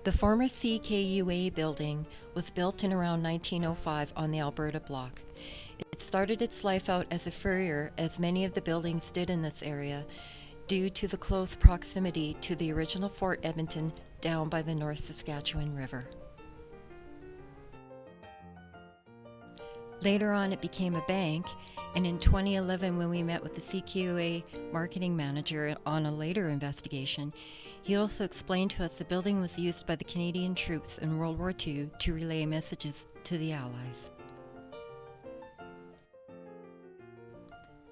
The former CKUA building was built in around 1905 on the Alberta Block. It started its life out as a furrier, as many of the buildings did in this area, due to the close proximity to the original Fort Edmonton down by the North Saskatchewan River. Later on, it became a bank, and in 2011, when we met with the CKUA marketing manager on a later investigation, he also explained to us the building was used by the Canadian troops in World War II to relay messages to the Allies.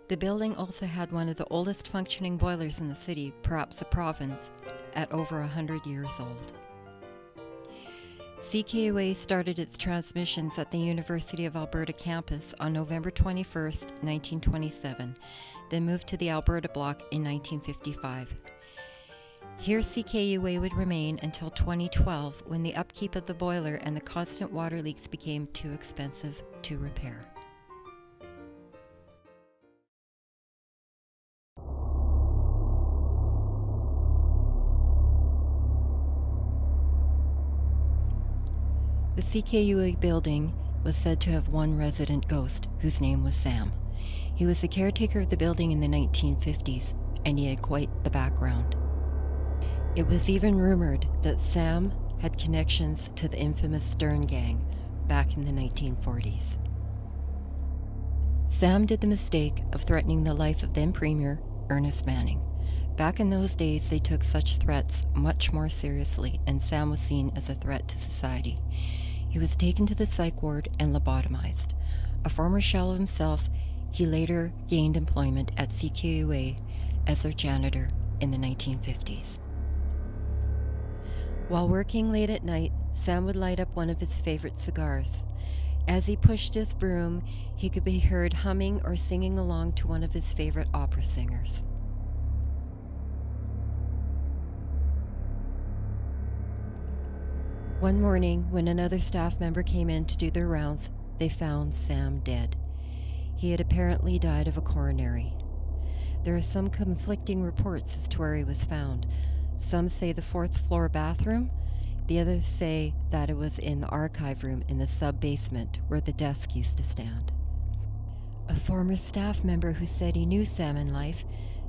The building also had one of the oldest functioning boilers in the city, perhaps the province, at over 100 years old. CKUA started its transmissions at the University of Alberta campus on November 21, 1927, then moved to the Alberta Block in 1955. Here CKUA would remain until 2012, when the upkeep of the boiler and the constant water leaks became too expensive to repair. The CKUA building was said to have one resident ghost, whose name was Sam. He was the caretaker of the building in the 1950s, and he had quite the background. It was even rumored that Sam had connections to the infamous Stern Gang back in the 1940s. Sam did the mistake of threatening the life of then Premier Ernest Manning. Back in those days, they took such threats much more seriously, and Sam was seen as a threat to society. He was taken to the psych ward and lobotomized. A former shell of himself, he later gained employment at CKUA as their janitor in the 1950s. While working late at night, Sam would light up one of his favorite cigars. As he pushed his broom, he could be heard humming or singing along to one of his favorite opera singers. One morning, when another staff member came in to do their rounds, they found Sam dead. He had apparently died of a coronary. There are some conflicting reports as to where he was found. Some say the fourth-floor bathroom. The others say that it was in the archive room in the sub-basement where the desk used to stand. A former staff member who said he knew Sam in life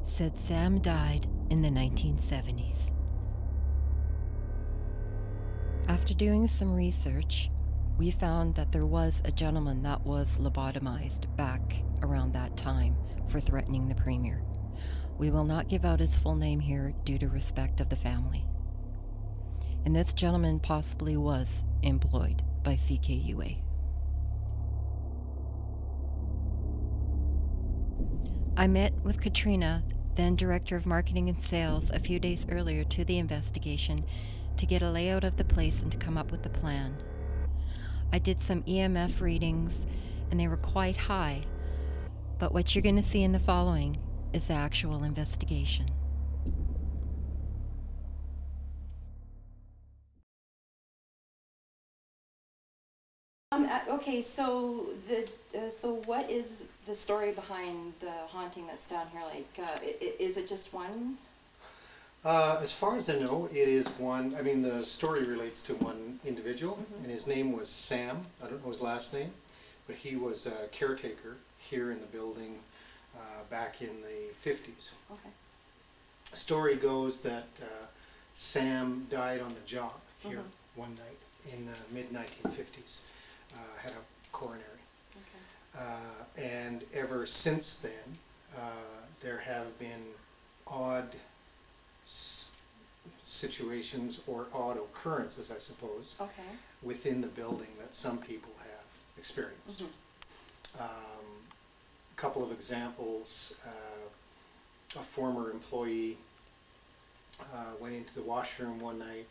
said Sam died in the 1970s. After doing some research, we found that there was a gentleman that was lobotomized back around that time for threatening the Premier. We will not give out his full name here due to respect of the family. And this gentleman possibly was employed by CKUA. I met with Katrina, then Director of Marketing and Sales, a few days earlier to the investigation to get a layout of the place and to come up with a plan. I did some EMF readings, and they were quite high, but what you're going to see in the following is the actual investigation. Okay, so what is the story behind the haunting that's down here? Is it just one? As far as I know, it is one. I mean, the story relates to one individual, and his name was Sam. I don't know his last name, but he was a caretaker here in the building back in the 50s. Okay. The story goes that Sam died on the job here one night in the mid-1950s. Had a coronary. Okay. And ever since then, there have been odd situations or odd occurrences, I suppose, within the building that some people have experienced. A couple of examples, a former employee went into the washroom one night,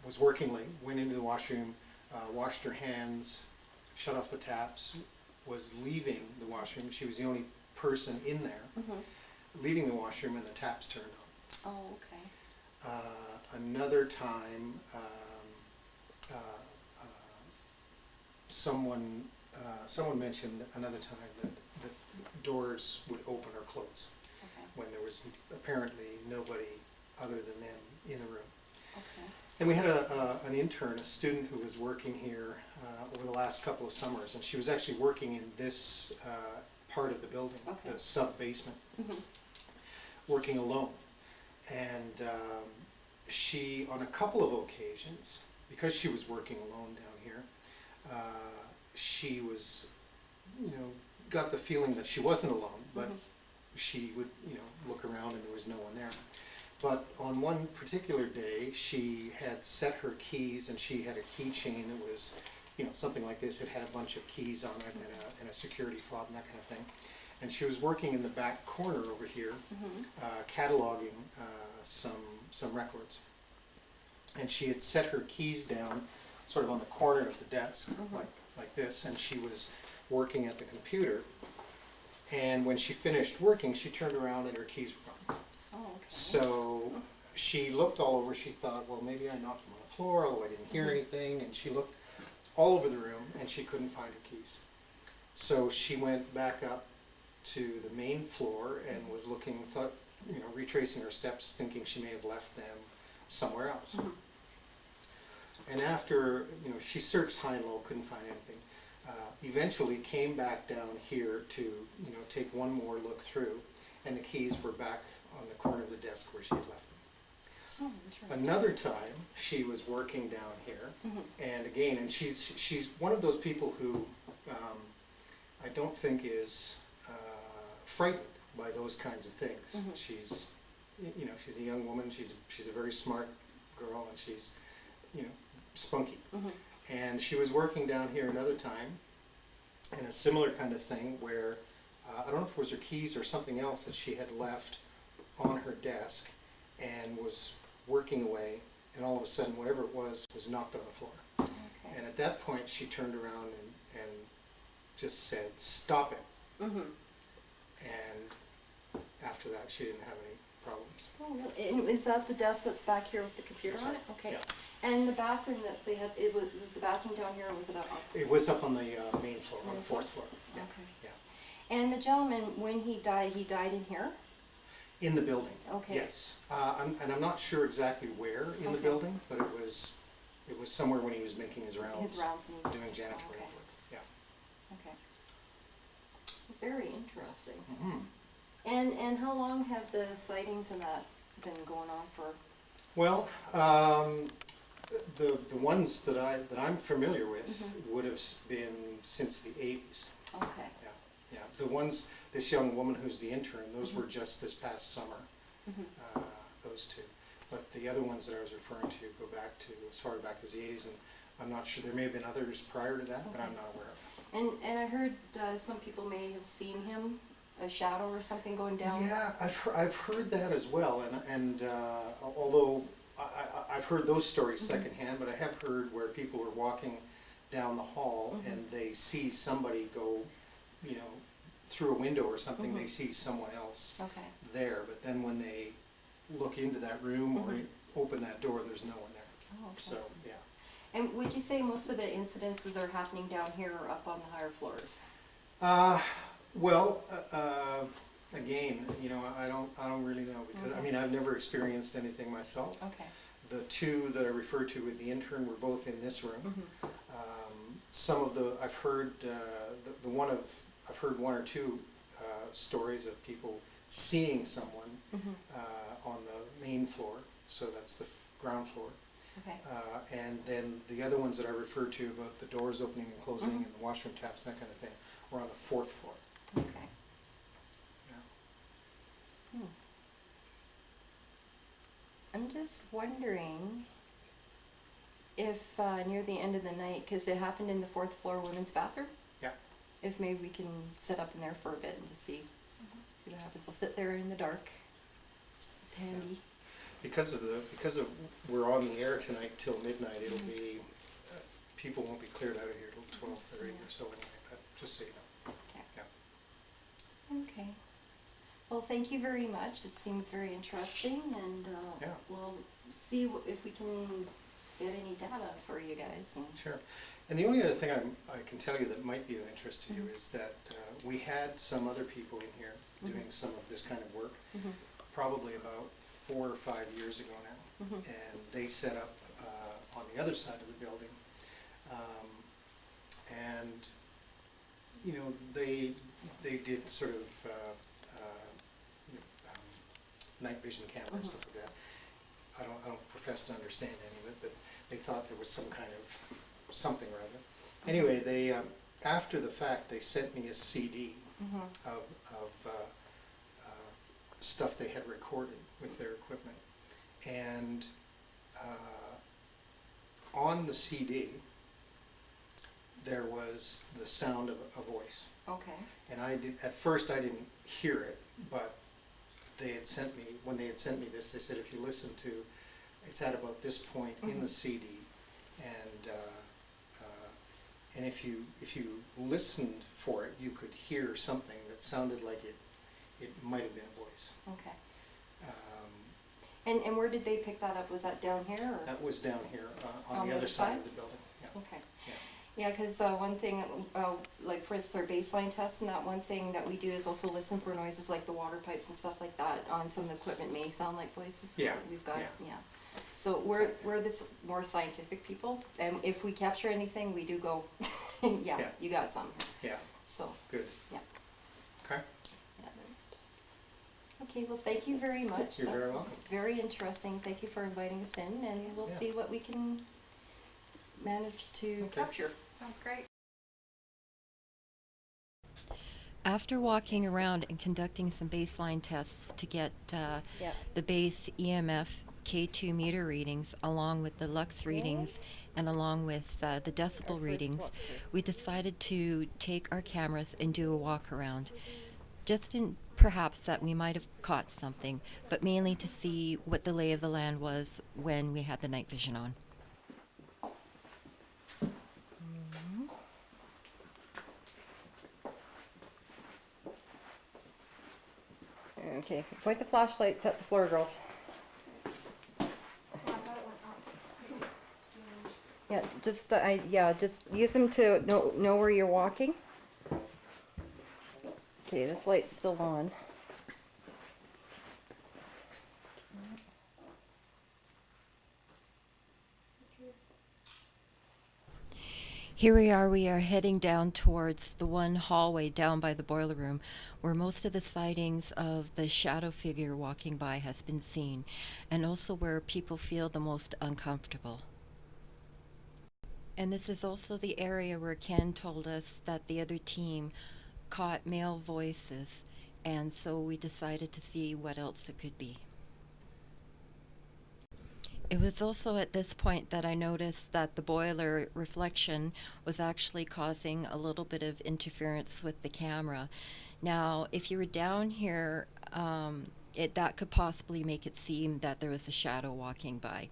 was working late, went into the washroom, washed her hands, shut off the taps, was leaving the washroom. She was the only person in there, leaving the washroom, and the taps turned on. Oh, okay. Another time, someone mentioned another time that doors would open or close when there was apparently nobody other than them in the room. Okay. And we had an intern, a student who was working here over the last couple of summers, and she was actually working in this part of the building, Okay. the sub-basement, Mhm. working alone. And she, on a couple of occasions, because she was working alone down here, she was, got the feeling that she wasn't alone, but she would, look around and there was no one there. But on one particular day, she had set her keys, and she had a keychain that was, something like this. It had a bunch of keys on it and a security fob and that kind of thing. And she was working in the back corner over here, cataloging some records. And she had set her keys down sort of on the corner of the desk, like this, and she was working at the computer. And when she finished working, she turned around and her keys were gone. Oh, okay. So she looked all over. She thought, well, maybe I knocked them on the floor, although I didn't hear anything. And she looked all over the room, and she couldn't find her keys. So she went back up to the main floor and was looking, retracing her steps, thinking she may have left them somewhere else. And after, she searched high and low, couldn't find anything. Eventually came back down here to, take one more look through, and the keys were back on the corner of the desk where she had left them. Oh, interesting. Another time, she was working down here, and again, and she's one of those people who I don't think is frightened by those kinds of things. She's, she's a young woman. She's a very smart girl, and she's, spunky. And she was working down here another time in a similar kind of thing where I don't know if it was her keys or something else that she had left on her desk, and was working away, and all of a sudden whatever it was knocked on the floor. Okay. And at that point she turned around and just said, "Stop it." And after that she didn't have any problems. Oh, really? And is that the desk that's back here with the computer That's on right. it? Okay. Yeah. And the bathroom that they had, was the bathroom down here, or was it up? It was up on the main floor, on the Main fourth floor? floor. Yeah. Okay. Yeah. And the gentleman, when he died in here? In the building. Okay. Yes. I'm not sure exactly where in the Okay. building, but it was somewhere when he was making his rounds. His rounds and Doing janitorial okay. work. Yeah. Okay. Very interesting. Mm-hmm. And how long have the sightings and that been going on for? Well, the ones that I'm familiar with would have been since the 80s. Okay. Yeah, yeah. The ones, this young woman who's the intern, those were just this past summer. Those two. But the other ones that I was referring to go back to as far back as the 80s, and I'm not sure, there may have been others prior to that that I'm not aware of. And I heard some people may have seen him, a shadow or something going down. Yeah, I've heard that as well, and although I've heard those stories secondhand, but I have heard where people were walking down the hall and they see somebody go, through a window or something, they see someone else there, but then when they look into that room or open that door, there's no one there. Oh, okay. So, yeah. And would you say most of the incidences are happening down here or up on the higher floors? Well, again, I don't really know, because I mean, I've never experienced anything myself. Okay. The two that I referred to with the intern were both in this room. Some of the, I've heard I've heard one or two stories of people seeing someone on the main floor, so that's the ground floor. Okay. And then the other ones that I referred to about the doors opening and closing and the washroom taps, that kind of thing, were on the fourth floor. Okay. Yeah. I'm just wondering if near the end of the night, because it happened in the fourth floor women's bathroom, Yeah. if maybe we can sit up in there for a bit and just see what happens. We'll sit there in the dark. It's handy. Because of we're on the air tonight till midnight, it'll be people won't be cleared out of here till 12:30 or so anyway. But just so you know. Okay. Yeah. Okay. Well, thank you very much. It seems very interesting, and Yeah. we'll see if we can get any data for you guys. And Sure. And the only other thing I can tell you that might be of interest to you is that we had some other people in here doing some of this kind of work, probably about 4 or 5 years ago now. and they set up on the other side of the building. And you know, they did sort of you know, night vision camera and stuff like that. I don't profess to understand any of it, but they thought there was some kind of something or other. Anyway, they after the fact they sent me a CD of stuff they had recorded with their equipment, and on the CD there was the sound of a voice. Okay. And at first I didn't hear it, but they had sent me, when they had sent me this, they said if you listen to, it's at about this point in the CD, and if you listened for it, you could hear something that sounded like it might have been a voice. Okay. And where did they pick that up? Was that down here? Or? That was down here on the other side of the building. Yeah. Okay. Yeah. Yeah, because one thing, like for our baseline tests, and that one thing that we do is also listen for noises like the water pipes and stuff like that on some of the equipment may sound like voices. Yeah. We've got, Yeah. So we're the more scientific people, and if we capture anything, we do go, yeah, you got some. Yeah. So. Good. Yeah. Okay. Yeah. Okay, well, thank you very much. You're very welcome. Very interesting. Thank you for inviting us in, and we'll see what we can manage to capture. Sounds great. After walking around and conducting some baseline tests to get the base EMF K2 meter readings, along with the lux readings, and along with the decibel readings, we decided to take our cameras and do a walk around. Just in perhaps that we might have caught something, but mainly to see what the lay of the land was when we had the night vision on. Okay, point the flashlights at the floor, girls. Yeah, just use them to know where you're walking. Okay, this light's still on. Here we are heading down towards the one hallway down by the boiler room where most of the sightings of the shadow figure walking by has been seen, and also where people feel the most uncomfortable. And this is also the area where Ken told us that the other team caught male voices, and so we decided to see what else it could be. It was also at this point that I noticed that the boiler reflection was actually causing a little bit of interference with the camera. Now, if you were down here, that could possibly make it seem that there was a shadow walking by,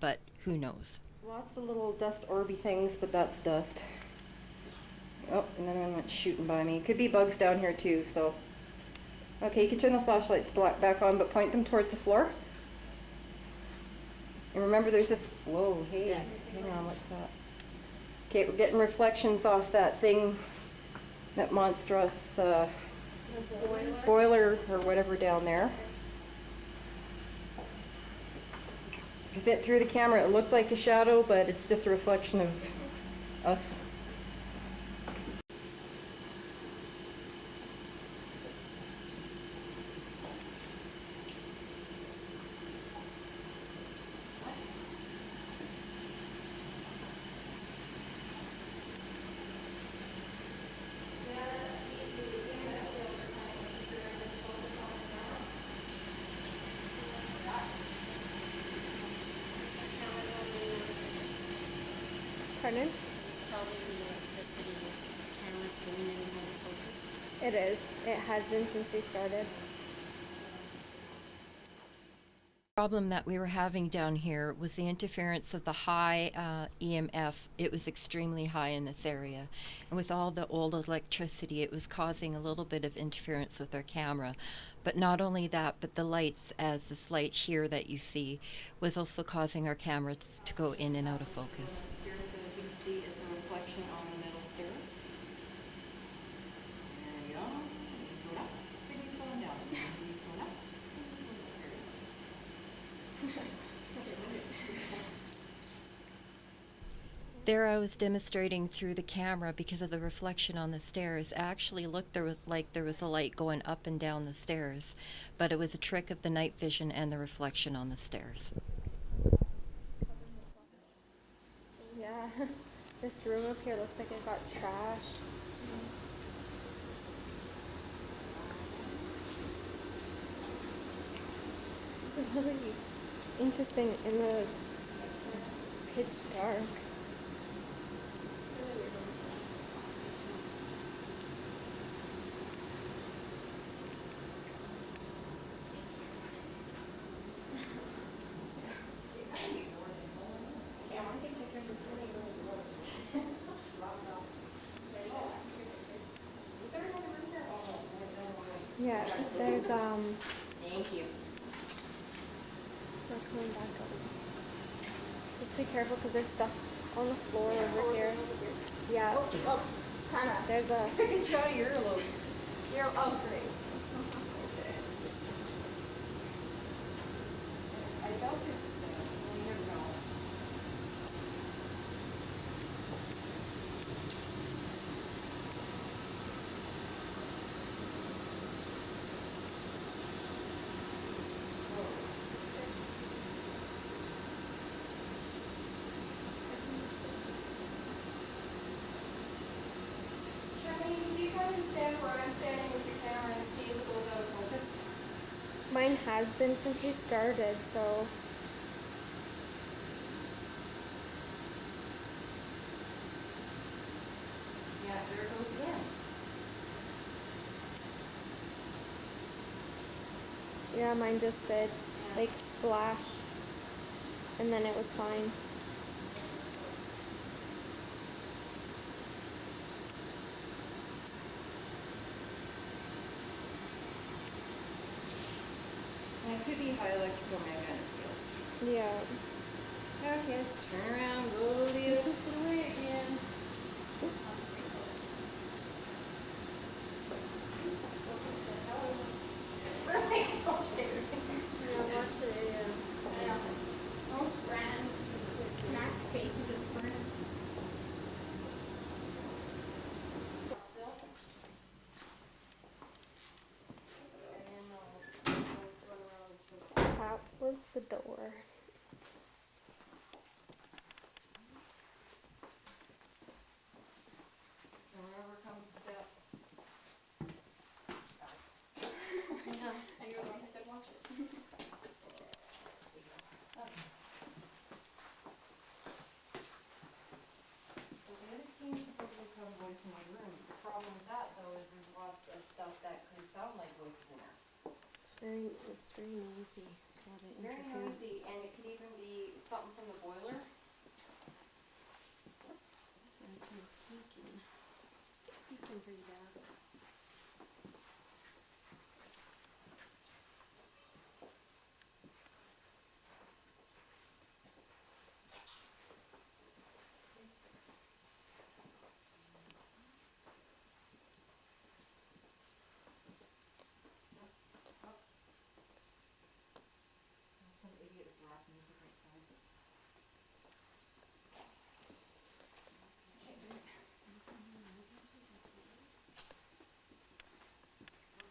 but who knows? Lots of little dust orby things, but that's dust. Oh, another one went shooting by me. Could be bugs down here too, so. Okay, you can turn the flashlights back on, but point them towards the floor. And remember there's this, whoa, hey, hang on, what's that? Okay, we're getting reflections off that thing, that monstrous boiler or whatever down there. Because it through the camera it looked like a shadow, but it's just a reflection of us. Pardon? This is probably the electricity if the camera's going in and out of focus. It is. It has been since we started. The problem that we were having down here was the interference of the high EMF. It was extremely high in this area, and with all the old electricity it was causing a little bit of interference with our camera. But not only that, but the lights, as this light here that you see, was also causing our cameras to go in and out of focus. Stairs, but as you can see, it's a reflection on the middle stairs. There we go. He's going up, and he's going down. And he's going up, and he's going down. There we go. There I was demonstrating through the camera because of the reflection on the stairs. Actually looked there was a light going up and down the stairs, but it was a trick of the night vision and the reflection on the stairs. Yeah. This room up here looks like it got trashed. This is really interesting in the pitch dark. Yeah, there's Thank you. We're coming back up. Just be careful because there's stuff on the floor over here. Yeah. Kinda. There's a. Good shot of your earlobe. You're, oh, great. I doubt it's, well, you never know. Charmaine, could you come and stand where I'm standing with your camera and see if it goes out of focus? Mine has been since we started, so. Yeah, there it goes again. Yeah, mine just did. Yeah. Like, flash. And then it was fine. And it could be high electrical magnetic fields. Yeah. Okay, let's turn around, go the other way again. Okay. Yeah, watch the video. I know. Almost ran, smacked face into the furnace. That was the door. Remember, comes the steps. Yeah, and you're the one who said watch it. So the other team supposed to come voice in my room. The problem with that though is there's lots of stuff that could sound like voices in there. It's very noisy. It's a lot of Very interference. noisy, and it could even be something from the boiler. And it's squeaking. Squeaking pretty bad. Some idiot with rap music outside.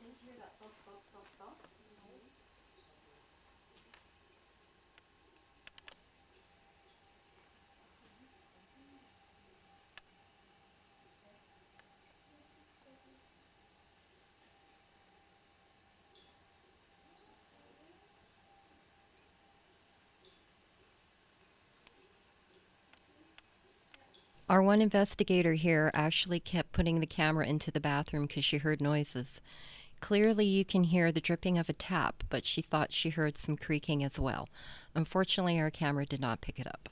Didn't you hear that thump, thump, thump, thump? Our one investigator here actually kept putting the camera into the bathroom because she heard noises. Clearly you can hear the dripping of a tap, but she thought she heard some creaking as well. Unfortunately, our camera did not pick it up.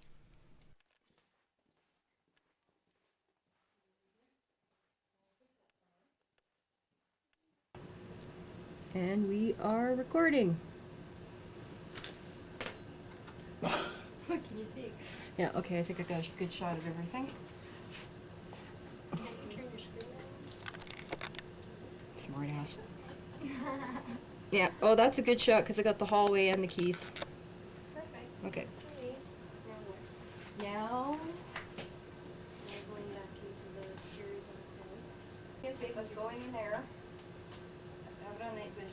And we are recording. What can you see? Yeah, okay, I think I got a good shot of everything. Can you turn your screen on? Smart ass. Yeah, oh, that's a good shot because I got the hallway and the keys. Perfect. Okay. Now what? Now, videotape us going in there. Have it on night vision.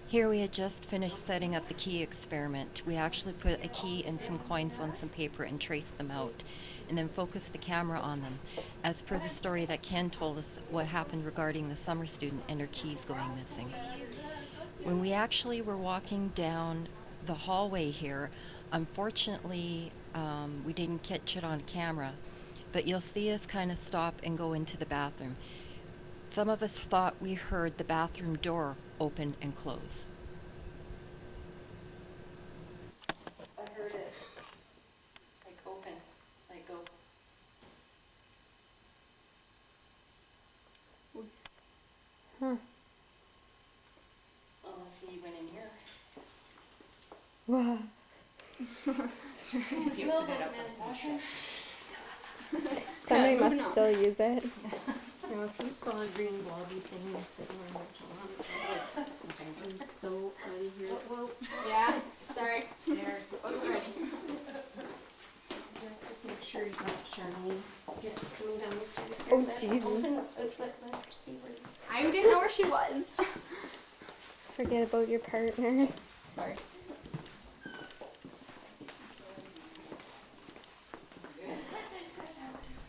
Here we had just finished setting up the key experiment. We actually put a key and some coins on some paper and traced them out, and then focused the camera on them, as per the story that Ken told us what happened regarding the summer student and her keys going missing. When we actually were walking down the hallway here, unfortunately, we didn't catch it on camera, but you'll see us kind of stop and go into the bathroom. Some of us thought we heard the bathroom door open and close. I heard it. Like open. Like go. Huh. Unless he went in here. Wow. It smells like a man's washroom. Somebody must still use it. You know, if you saw a green blobby thing sitting on the John, I'm so out of here. Well, Yeah, sorry. Stairs. Wasn't ready. Just make sure you got Charlene coming down the stairs. Oh, There, Jesus. Open, let's see where. I didn't know where she was. Forget about your partner. Sorry.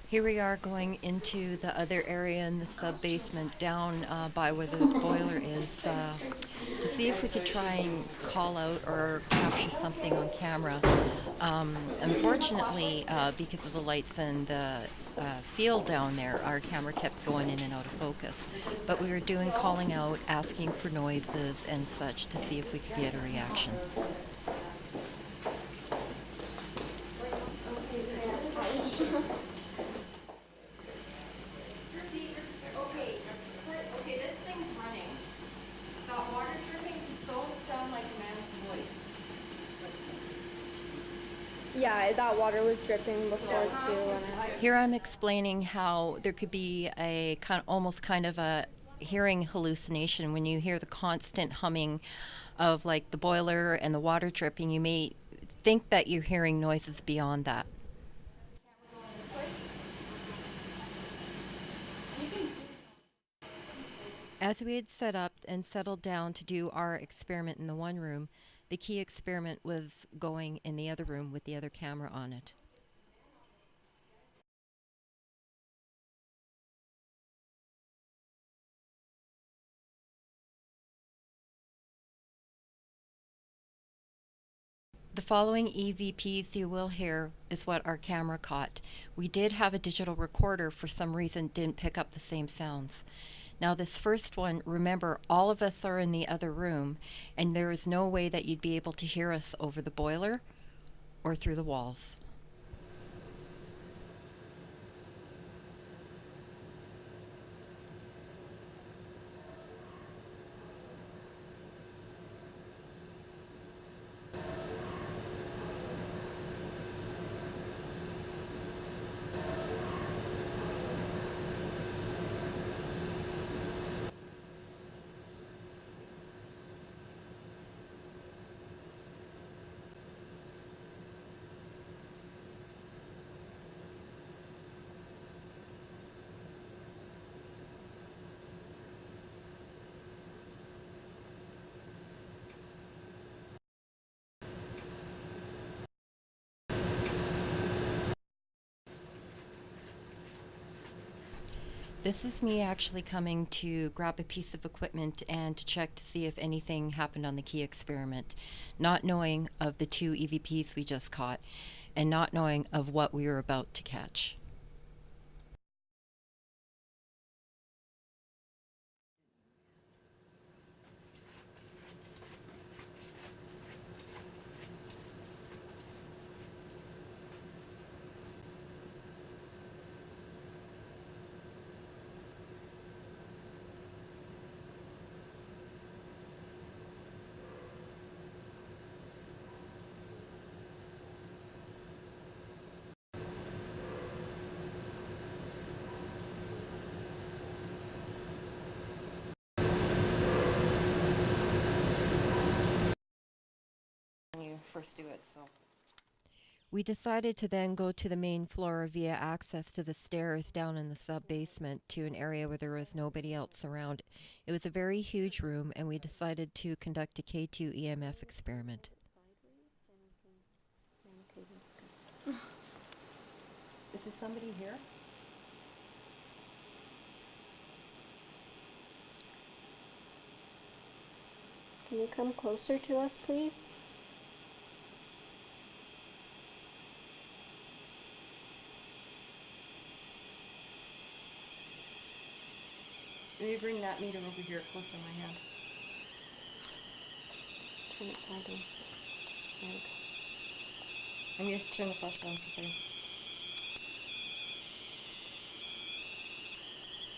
Here we are going into the other area in the sub-basement down by where the boiler is to see if we could try and call out or capture something on camera. Unfortunately, because of the lights and the field down there, our camera kept going in and out of focus. But we were doing calling out, asking for noises and such to see if we could get a reaction. Okay, this thing's running. That water dripping can so sound like a man's voice. Yeah, that water was dripping before too. And Here I'm explaining how there could be a almost kind of a hearing hallucination when you hear the constant humming of like the boiler and the water dripping. You may think that you're hearing noises beyond that. As we had set up and settled down to do our experiment in the one room, the key experiment was going in the other room with the other camera on it. The following EVPs you will hear is what our camera caught. We did have a digital recorder, for some reason didn't pick up the same sounds. Now this first one, remember, all of us are in the other room, and there is no way that you'd be able to hear us over the boiler or through the walls. This is me actually coming to grab a piece of equipment and to check to see if anything happened on the key experiment, not knowing of the 2 EVPs we just caught and not knowing of what we were about to catch. When you first do it, so. We decided to then go to the main floor via access to the stairs down in the sub-basement to an area where there was nobody else around. It was a very huge room, and we decided to conduct a K2 EMF experiment. Is there somebody here? Can you come closer to us, please? Maybe bring that meter over here close to my hand. Turn it sideways. There we go. I'm going to turn the flash on for a second.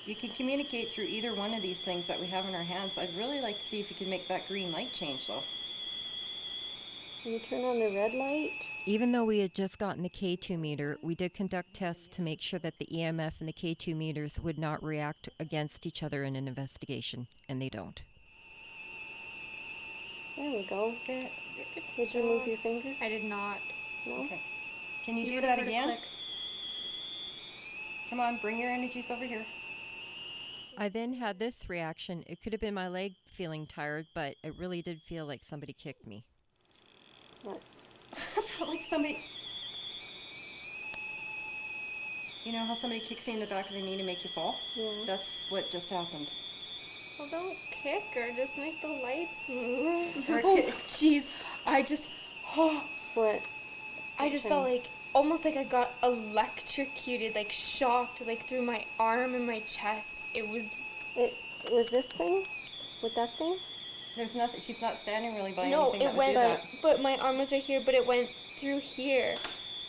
You can communicate through either one of these things that we have in our hands. I'd really like to see if you can make that green light change, though. Can you turn on the red light? Even though we had just gotten the K2 meter, we did conduct tests to make sure that the EMF and the K2 meters would not react against each other in an investigation, and they don't. There we go. Okay. Did you move your finger? I did not. No? Okay. Can you do could that have heard a again? click. Come on, bring your energies over here. I then had this reaction. It could have been my leg feeling tired, but it really did feel like somebody kicked me. What? I felt like somebody... You know how somebody kicks you in the back of the knee to make you fall? Yeah. That's what just happened. Well, don't kick her. Just make the lights move. Or Oh, kick- jeez. I just What? felt like almost like I got electrocuted, like shocked, like through my arm and my chest. It was. It was this thing? With that thing? There's nothing... She's not standing really by No, anything that it would do went. that. But my arm was right here, but it went through here.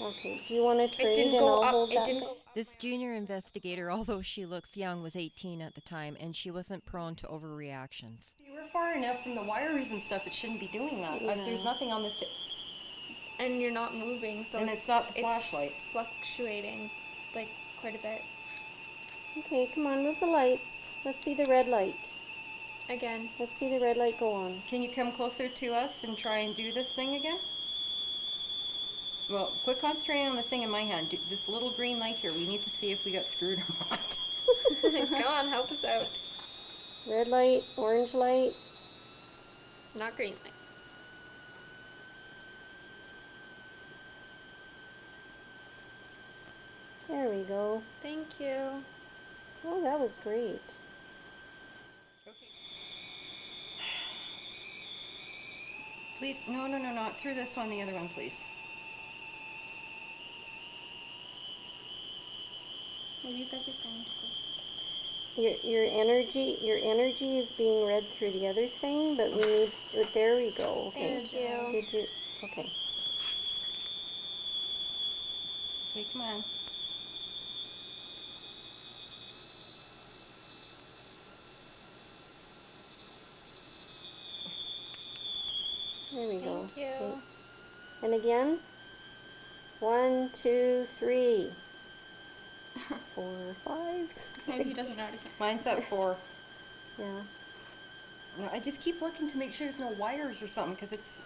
Okay. Do you want to trade It didn't and go I'll up. hold It that didn't thing? go. This junior investigator, although she looks young, was 18 at the time, and she wasn't prone to overreactions. You were far enough from the wires and stuff. It shouldn't be doing that. There's nothing on this... And you're not moving, so And it's not the flashlight. Fluctuating, like quite a bit. Okay, come on, move the lights. Let's see the red light. Again. Let's see the red light go on. Can you come closer to us and try and do this thing again? Well, quit concentrating on the thing in my hand. This little green light here, we need to see if we got screwed or not. Come on, help us out. Red light, orange light. Not green light. There we go. Thank you. Oh, that was great. Okay. Please, no, not through this one, the other one, please. Maybe you guys are saying to go. Your energy is being read through the other thing, but we need. There we go. Okay. Thank you. Did you? Okay. Okay, come on. There we go. Thank you. Okay. And again. 1, 2, 3. 4, 5. Maybe he doesn't know how to count. Mine's at 4. Yeah. No, I just keep looking to make sure there's no wires or something, because it's...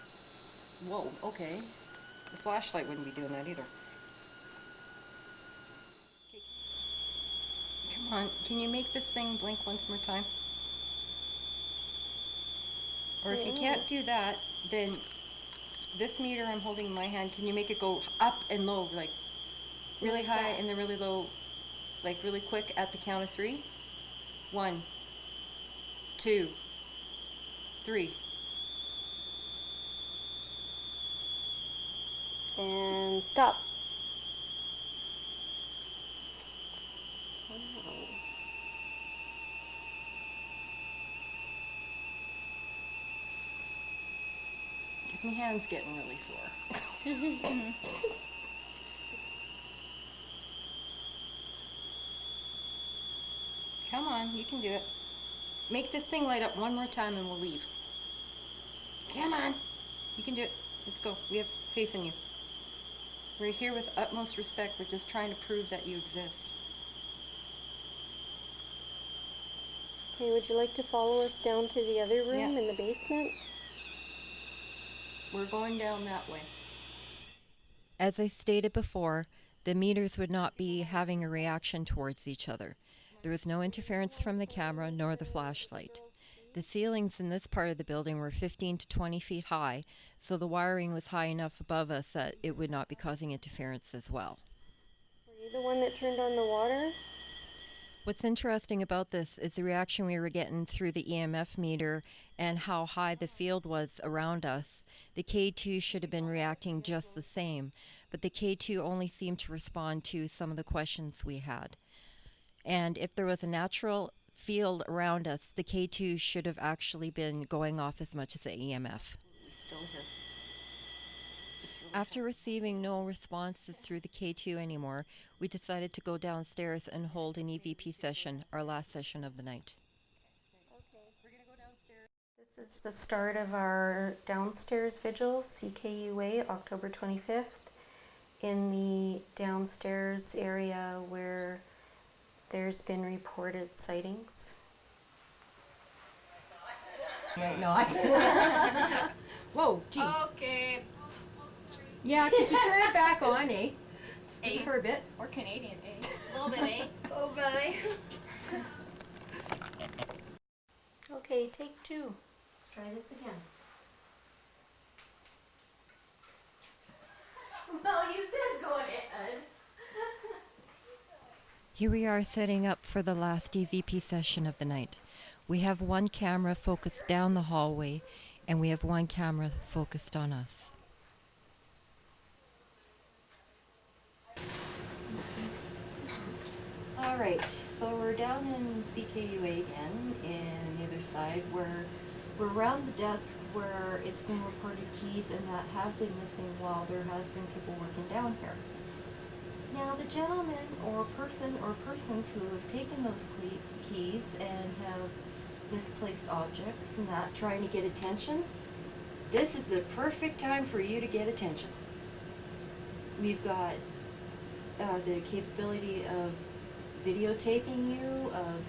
Whoa, okay. The flashlight wouldn't be doing that either. Okay. Come on, can you make this thing blink once more time? Or if you can't do that, then this meter I'm holding in my hand, can you make it go up and low, like really high and then really low, like really quick at the count of 3? 1, 2, 3. And stop. Wow. Because my hand's getting really sore. Come on, you can do it. Make this thing light up one more time and we'll leave. Come on. You can do it. Let's go. We have faith in you. We're here with utmost respect. We're just trying to prove that you exist. Okay, would you like to follow us down to the other room Yeah. in the basement? We're going down that way. As I stated before, the meters would not be having a reaction towards each other. There was no interference from the camera nor the flashlight. The ceilings in this part of the building were 15 to 20 feet high, so the wiring was high enough above us that it would not be causing interference as well. Were you the one that turned on the water? What's interesting about this is the reaction we were getting through the EMF meter and how high the field was around us. The K2 should have been reacting just the same, but the K2 only seemed to respond to some of the questions we had. And if there was a natural field around us, the K2 should have actually been going off as much as the EMF. Still here. After receiving no responses through the K2 anymore, we decided to go downstairs and hold an EVP session, our last session of the night. This is the start of our downstairs vigil, CKUA, October 25th, in the downstairs area where there's been reported sightings. Might not. Whoa, geez. Okay. Yeah, could you turn it back on, eh? Just for a bit. Or Canadian, eh? A little bit, eh? Oh, bye. Okay, take 2. Let's try this again. Well, you said go ahead. Here we are setting up for the last EVP session of the night. We have one camera focused down the hallway, and we have one camera focused on us. Alright, so we're down in CKUA again, and the other side where we're around the desk where it's been reported keys and that have been missing while there has been people working down here. Now the gentleman or person or persons who have taken those keys and have misplaced objects and that, trying to get attention, this is the perfect time for you to get attention. We've got the capability of videotaping you, of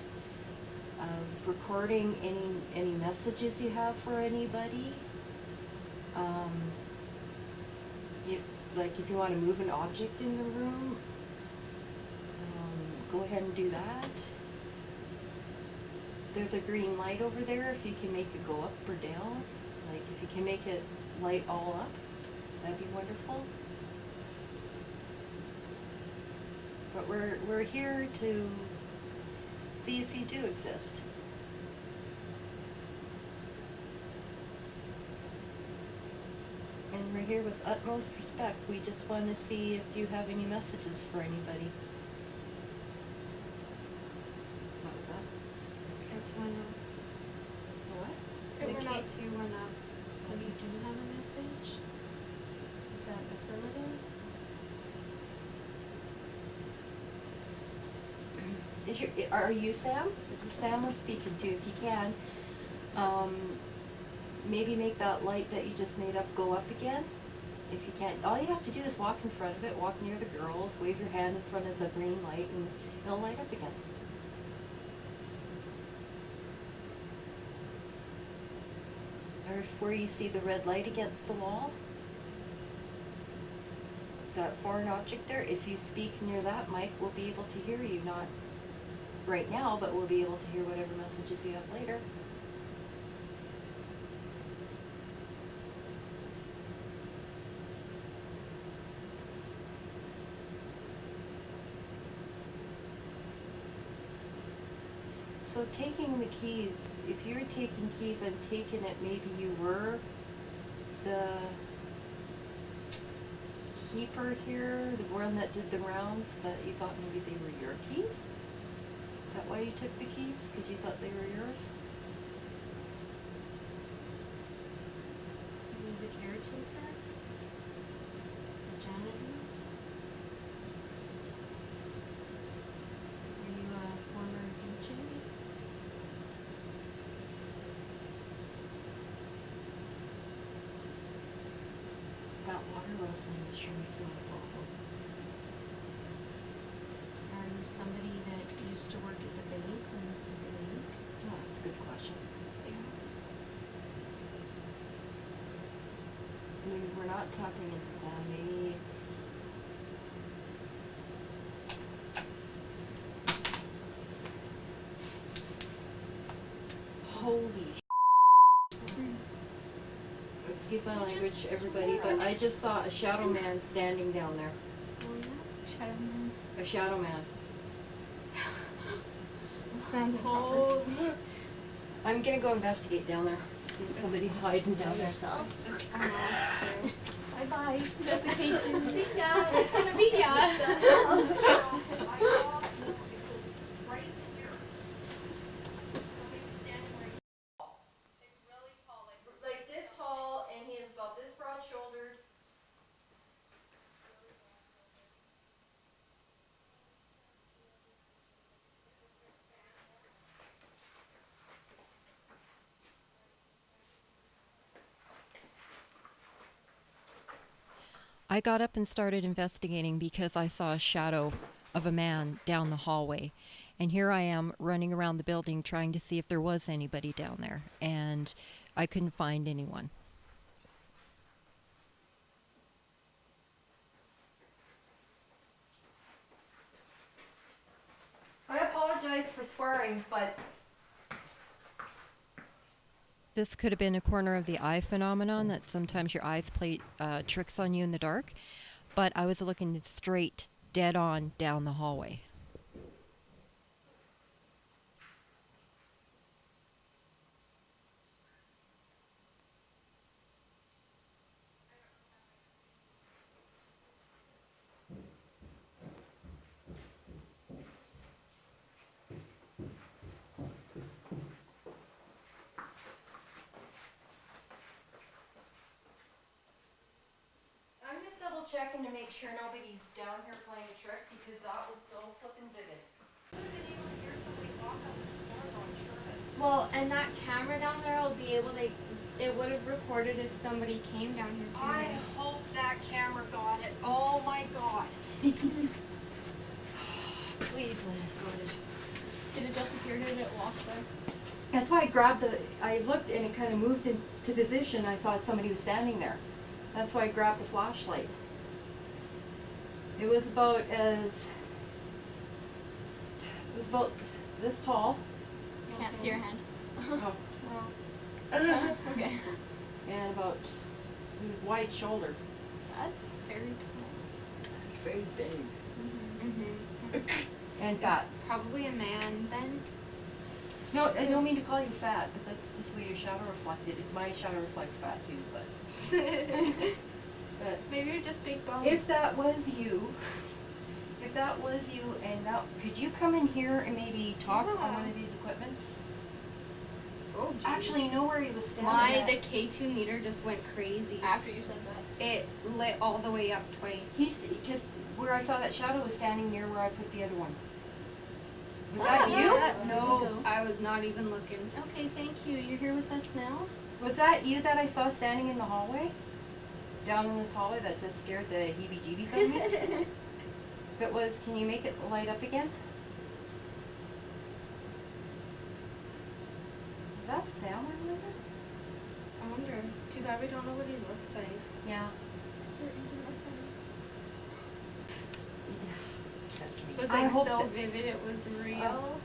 recording any messages you have for anybody. Like if you want to move an object in the room, go ahead and do that. There's a green light over there if you can make it go up or down. Like if you can make it light all up, that'd be wonderful. But we're here to see if you do exist. And we're here with utmost respect. We just want to see if you have any messages for anybody. What was that? What? The K2 went up. So you do have a message? Is that affirmative? Are you Sam? This is Sam we're speaking to. If you can, maybe make that light that you just made up go up again. If you can't, all you have to do is walk in front of it, walk near the girls, wave your hand in front of the green light, and it'll light up again. Or if where you see the red light against the wall, that foreign object there, if you speak near that mic, we'll be able to hear you, not right now, but we'll be able to hear whatever messages you have later. So taking the keys, if you're taking keys, I'm taking it maybe you were the keeper here, the one that did the rounds, that you thought maybe they were your keys? Is that why you took the keys? Because you thought they were yours? Are you the caretaker? The janitor? Are you a former DJ? That water rustling is sure making me go home. Are you somebody that used to work at the bank when this was a bank? Oh, that's a good question. I mean, we're not tapping into Sam. Maybe Holy excuse my language, everybody, but I just saw a shadow man standing down there. Oh yeah, shadow man. A shadow man. Sounds cold. I'm gonna go investigate down there. See if somebody's hiding down there. Just come off. Bye bye. That's okay too. See ya. It's gonna be ya. Like this tall, and he is about this broad-shouldered. I got up and started investigating because I saw a shadow of a man down the hallway. And here I am running around the building trying to see if there was anybody down there. And I couldn't find anyone. I apologize for swearing, but this could have been a corner of the eye phenomenon, that sometimes your eyes play tricks on you in the dark. But I was looking straight, dead on, down the hallway. I'm just double checking to make sure nobody's down here playing a trick, because that was so flippin' vivid. Well, and that camera down there will be able to. It would have recorded if somebody came down here too. I hope that camera got it. Oh my god. Please let us got it. Did it just appear? Did it walk there? That's why I looked and it kind of moved into position. I thought somebody was standing there. That's why I grabbed the flashlight. It was about this tall. Can't see your hand. Oh. Okay. And about wide shoulder. That's very tall. Very big. Mm-hmm. And fat. Probably a man then. No, I don't mean to call you fat, but that's just the way your shadow reflected. My shadow reflects fat too, but Maybe you're just big boned. if that was you, and could you come in here and maybe talk on one of these equipments? Oh, geez. Actually, you know where he was standing The at? K2 meter just went crazy. After you said that. It lit all the way up twice. Because where I saw that shadow was standing near where I put the other one. Was that you? No, I was not even looking. Okay, thank you. You're here with us now? Was that you that I saw standing in the hallway? Down in this hallway that just scared the heebie-jeebies out of me? If it was, can you make it light up again? Is that Sam or whatever? I wonder. Too bad we don't know what he looks like. Yeah. Yes. It was I like hope so that- vivid, it was real.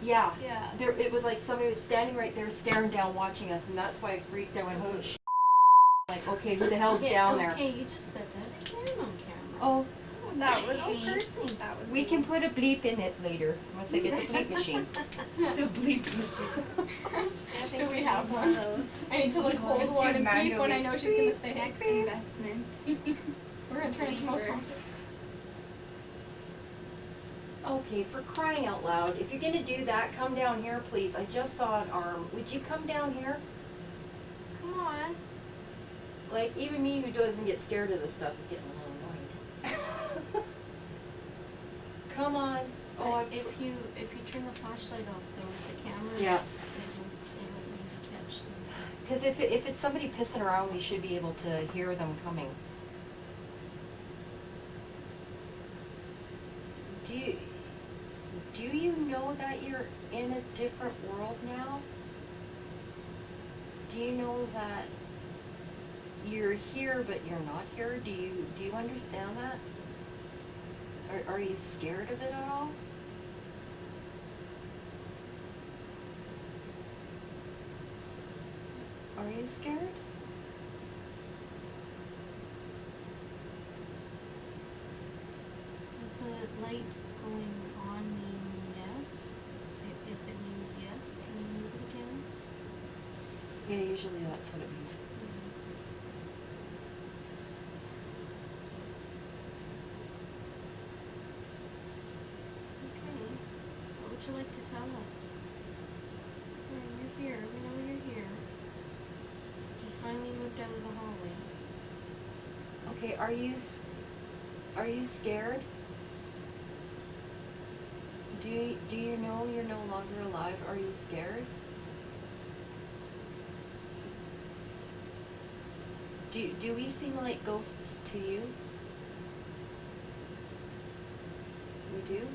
Yeah. Yeah. It was like somebody was standing right there staring down watching us, and that's why I freaked. I went, holy shit. Like, okay, who the hell's down there? Okay, you just said that again on camera. Oh, That was me. cursing. That was we me. can put a bleep in it later, once I get the bleep machine. The bleep machine. Do we have one of those? I need to like hold Just one do and beep when I manually. know she's gonna say next investment. We're gonna turn it to most haunted. Okay, for crying out loud, if you're gonna do that, come down here, please. I just saw an arm. Would you come down here? Come on. Like, even me who doesn't get scared of this stuff is getting a little annoyed. Come on. Oh, But if you turn the flashlight off though, the camera Yeah. it won't maybe catch them. because if it's somebody pissing around, we should be able to hear them coming. Do you know that you're in a different world now? Do you know that you're here but you're not here? Do you understand that? Are you scared of it at all? you scared? Does the light going on mean yes? If it means yes, can you move it again? Yeah, usually that's what it means. Okay. What would you like to tell us? Yeah, you're here. We know you're here. You finally moved out of the hallway. Okay, are you scared? Do you know you're no longer alive? Are you scared? Do we seem like ghosts to you? We do?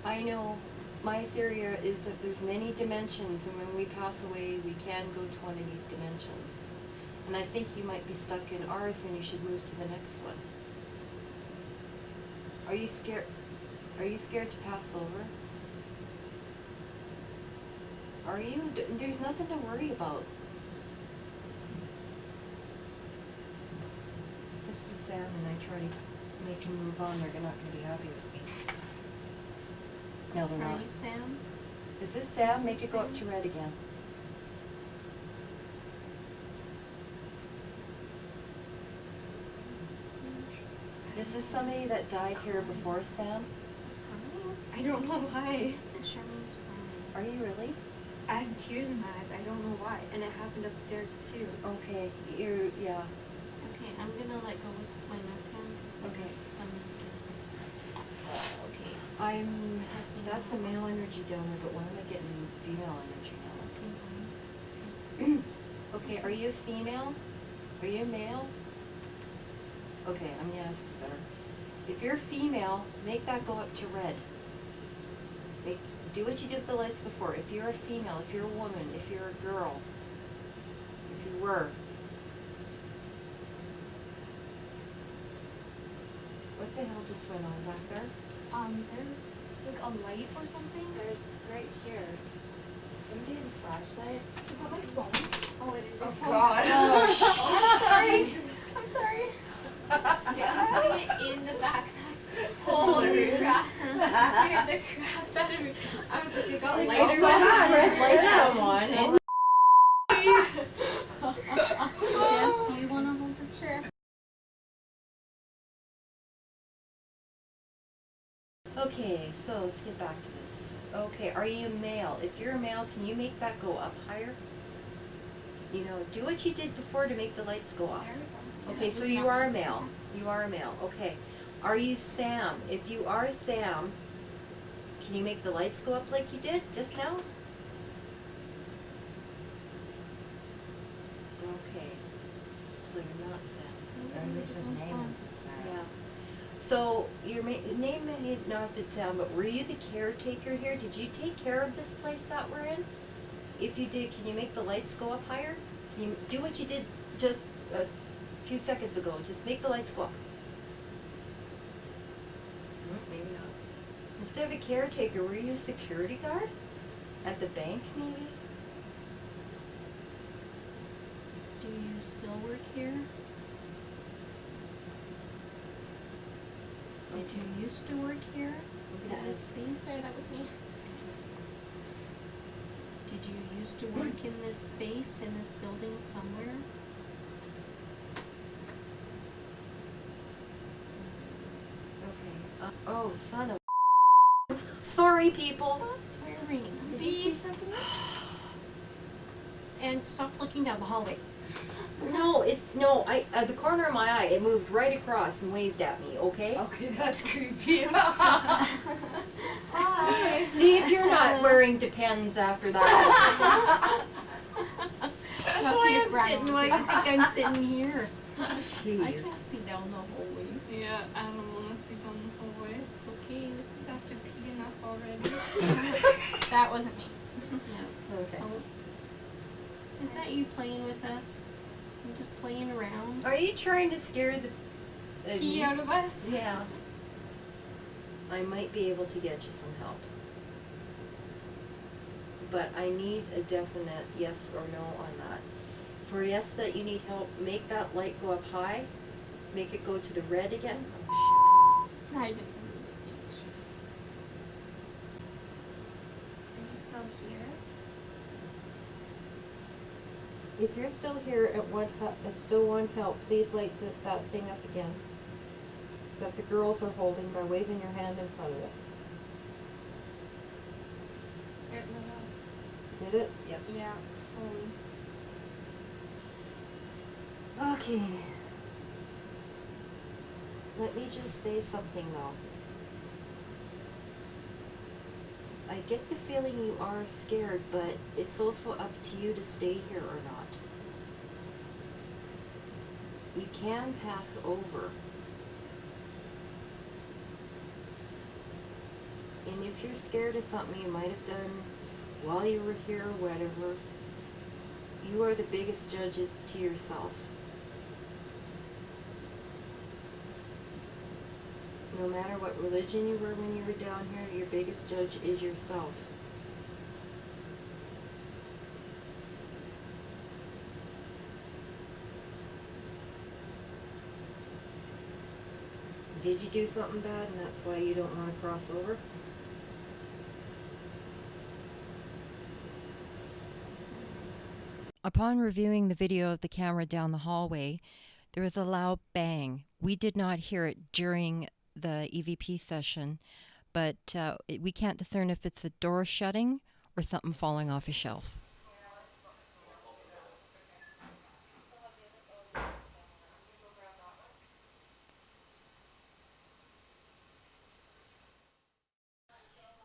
I know my theory is that there's many dimensions, and when we pass away we can go to one of these dimensions. And I think you might be stuck in ours when you should move to the next one. Are you scared? Are you scared to pass over? Are you? There's nothing to worry about. If this is Sam and I try to make him move on, they're not going to be happy with me. No, they're Are not. you Sam? Is this Sam? Make it go up to red again. Is this somebody that died here before Sam? I don't know why. Charmane's crying. Are you really? I had tears in my eyes. I don't know why. And it happened upstairs too. Okay, yeah. Okay, I'm gonna let go with my left hand because my Okay. thumb is getting. Okay. That's a male energy down there, but when am I getting female energy now? Same one. Okay, are you a female? Are you a male? Okay, I'm gonna ask this better. If you're female, make that go up to red. Do what you did with the lights before. If you're a female, if you're a woman, if you're a girl, if you were. What the hell just went on back there? There's like a light or something. There's right here. Somebody had a flashlight. Is that my phone? Oh, it is your Oh phone. God. Oh, sorry. I'm sorry. Yeah, I'm putting it in the backpack. Holy crap. Scared the crap out of me. I was like, it got lighter. Red light come on. Jess, do you want to hold this? Sure. Okay, so let's get back to this. Okay, are you a male? If you're a male, can you make that go up higher? You know, do what you did before to make the lights go off. Okay, so you are a male. You are a male. Okay. Are you Sam? If you are Sam, can you make the lights go up like you did just now? Okay. So you're not Sam. Or at least his name isn't Sam. Yeah. So your name may not have been Sam, but were you the caretaker here? Did you take care of this place that we're in? If you did, can you make the lights go up higher? Can you do what you did just a few seconds ago? Just make the lights go up. Maybe not. Instead of a caretaker, were you a security guard? At the bank, maybe? Do you still work here? Did you used to work here in this space? Sorry, that was me. Did you used to work in this space, in this building somewhere? Okay. Oh, son of Sorry, people. Stop swearing. Did you see something? And stop looking down the hallway. No, the corner of my eye, it moved right across and waved at me, okay? Okay, that's creepy. Hi. See if you're not wearing Depends after that. That's why I'm sitting. Why do you think I'm sitting here? I Jeez. can't see down the hallway. Yeah, I don't want to sleep on the hallway. It's okay. I have to pee enough already. That wasn't me. Okay. Oh. Is that you playing with us? I'm just playing around. Are you trying to scare the Pee out of us? Yeah. I might be able to get you some help. but I need a definite yes or no on that. For yes that you need help, make that light go up high, make it go to the red again. Oh I didn't. Are you still here? shit. If you're still here and still want help, please light that thing up again. That the girls are holding by waving your hand in front of it. No. Did it? Yep. Yeah, fully. Okay. Let me just say something though. I get the feeling you are scared, but it's also up to you to stay here or not. You can pass over. And if you're scared of something you might have done while you were here or whatever, you are the biggest judges to yourself. No matter what religion you were when you were down here, your biggest judge is yourself. Did you do something bad and that's why you don't want to cross over? Upon reviewing the video of the camera down the hallway, there was a loud bang. We did not hear it during the EVP session, but we can't discern if it's a door shutting or something falling off a shelf.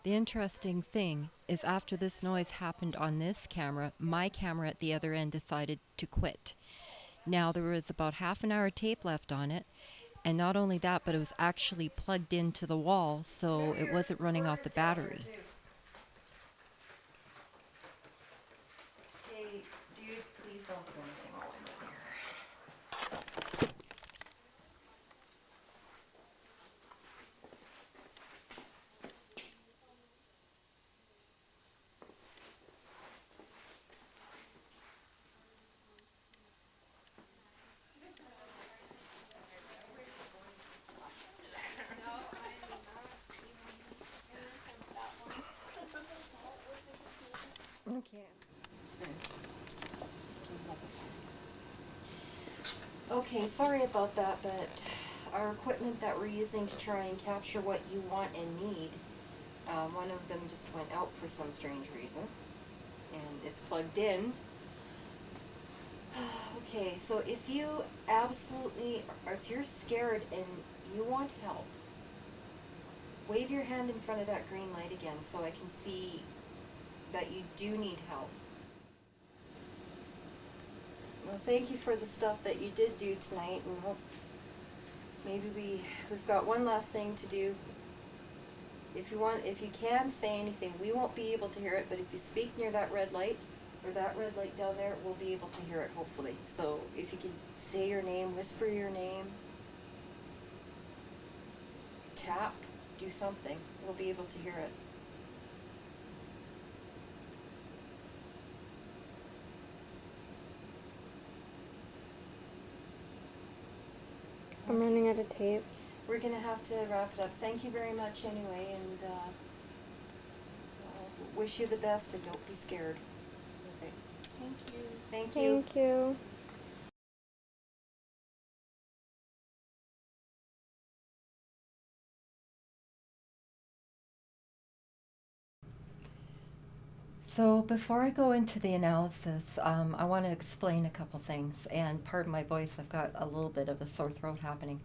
The interesting thing is after this noise happened on this camera, my camera at the other end decided to quit. Now there was about half an hour tape left on it, and not only that, but it was actually plugged into the wall, so it wasn't running off the battery. Hey, dude, please don't do anything while I'm down here. Okay. Okay, sorry about that, but our equipment that we're using to try and capture what you want and need, one of them just went out for some strange reason, and it's plugged in. Okay, so if you absolutely, or if you're scared and you want help, wave your hand in front of that green light again so I can see that you do need help. Well, thank you for the stuff that you did do tonight, and hope maybe we've got one last thing to do. If you can say anything, we won't be able to hear it, but if you speak near that red light, or that red light down there, we'll be able to hear it, hopefully. So if you could say your name, whisper your name, tap, do something, we'll be able to hear it. I'm running out of tape. We're going to have to wrap it up. Thank you very much anyway, and wish you the best, and don't be scared. Okay. Thank you. Thank you. Thank you. So before I go into the analysis, I want to explain a couple things, and pardon my voice, I've got a little bit of a sore throat happening.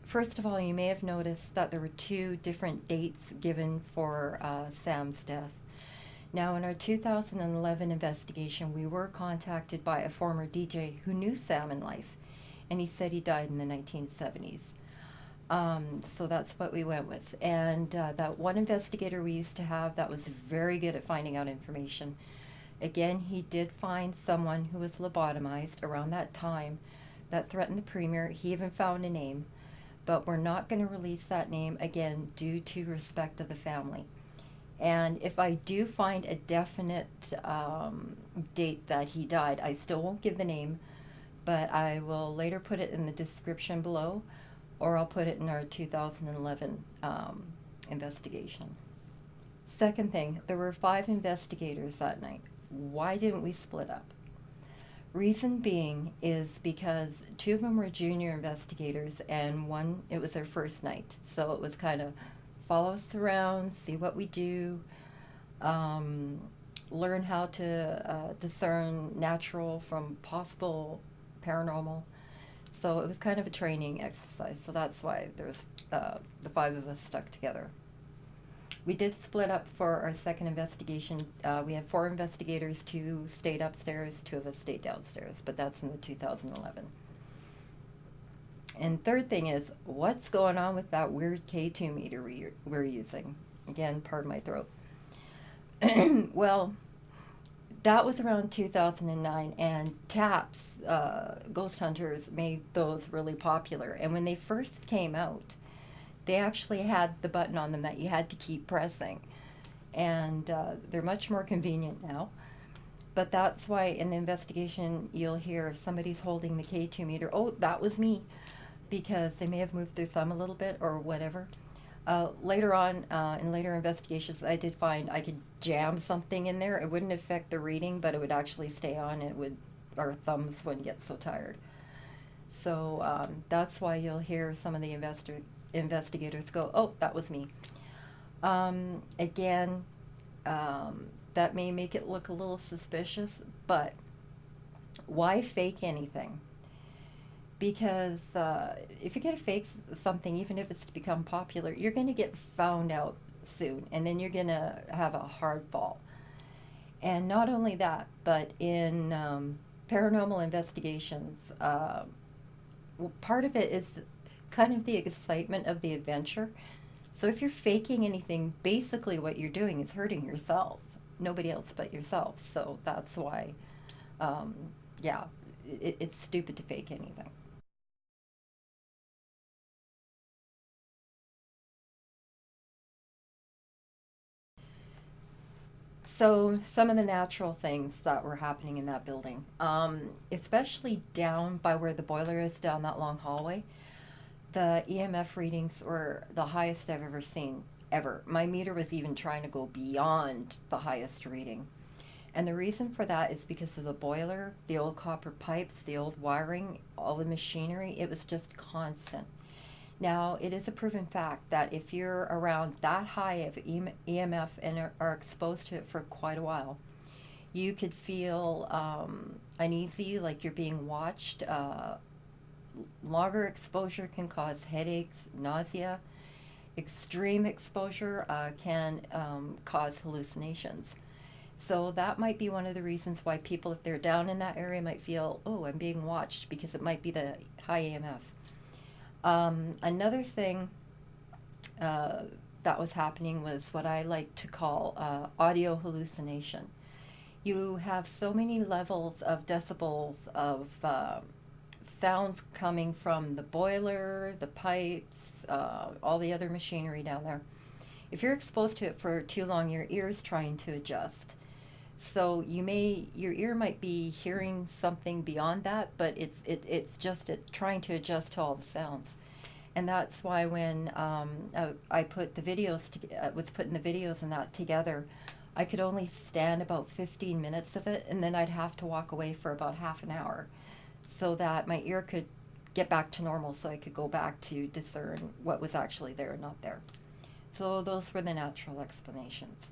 First of all, you may have noticed that there were 2 different dates given for Sam's death. Now, in our 2011 investigation, we were contacted by a former DJ who knew Sam in life, and he said he died in the 1970s. So that's what we went with. And that one investigator we used to have that was very good at finding out information. Again, he did find someone who was lobotomized around that time that threatened the premier. He even found a name, but we're not going to release that name again due to respect of the family. And if I do find a definite date that he died, I still won't give the name, but I will later put it in the description below, or I'll put it in our 2011 investigation. Second thing, there were 5 investigators that night. Why didn't we split up? Reason being is because 2 of them were junior investigators, and one, it was their first night. So it was kind of follow us around, see what we do, learn how to discern natural from possible paranormal. So it was kind of a training exercise. So that's why there's the 5 of us stuck together. We did split up for our second investigation. We had 4 investigators, 2 stayed upstairs, 2 of us stayed downstairs, but that's in the 2011. And third thing is, what's going on with that weird K2 meter we're using? Again, pardon my throat. Well, that was around 2009, and TAPS, Ghost Hunters, made those really popular. And when they first came out, they actually had the button on them that you had to keep pressing. And they're much more convenient now. But that's why in the investigation you'll hear if somebody's holding the K2 meter, oh, that was me, because they may have moved their thumb a little bit or whatever. Later on, in later investigations, I did find I could jam something in there. It wouldn't affect the reading, but it would actually stay on. It would, our thumbs wouldn't get so tired. So that's why you'll hear some of the investigators go, oh, that was me. Again, that may make it look a little suspicious, but why fake anything? Because if you're going to fake something, even if it's to become popular, you're going to get found out soon, and then you're going to have a hard fall. And not only that, but in paranormal investigations, part of it is kind of the excitement of the adventure. So if you're faking anything, basically what you're doing is hurting yourself, nobody else but yourself. So that's why, yeah, it's stupid to fake anything. So some of the natural things that were happening in that building, especially down by where the boiler is, down that long hallway, the EMF readings were the highest I've ever seen, ever. My meter was even trying to go beyond the highest reading. And the reason for that is because of the boiler, the old copper pipes, the old wiring, all the machinery. It was just constant. Now, it is a proven fact that if you're around that high of EMF and are exposed to it for quite a while, you could feel uneasy, like you're being watched. Longer exposure can cause headaches, nausea. Extreme exposure can cause hallucinations. So that might be one of the reasons why people, if they're down in that area, might feel, oh, I'm being watched, because it might be the high EMF. Another thing that was happening was what I like to call audio hallucination. You have so many levels of decibels of sounds coming from the boiler, the pipes, all the other machinery down there. If you're exposed to it for too long, your ear is trying to adjust. So your ear might be hearing something beyond that, but it's just trying to adjust to all the sounds. And that's why when I put the videos, was putting the videos and that together, I could only stand about 15 minutes of it, and then I'd have to walk away for about half an hour so that my ear could get back to normal, so I could go back to discern what was actually there and not there. So those were the natural explanations.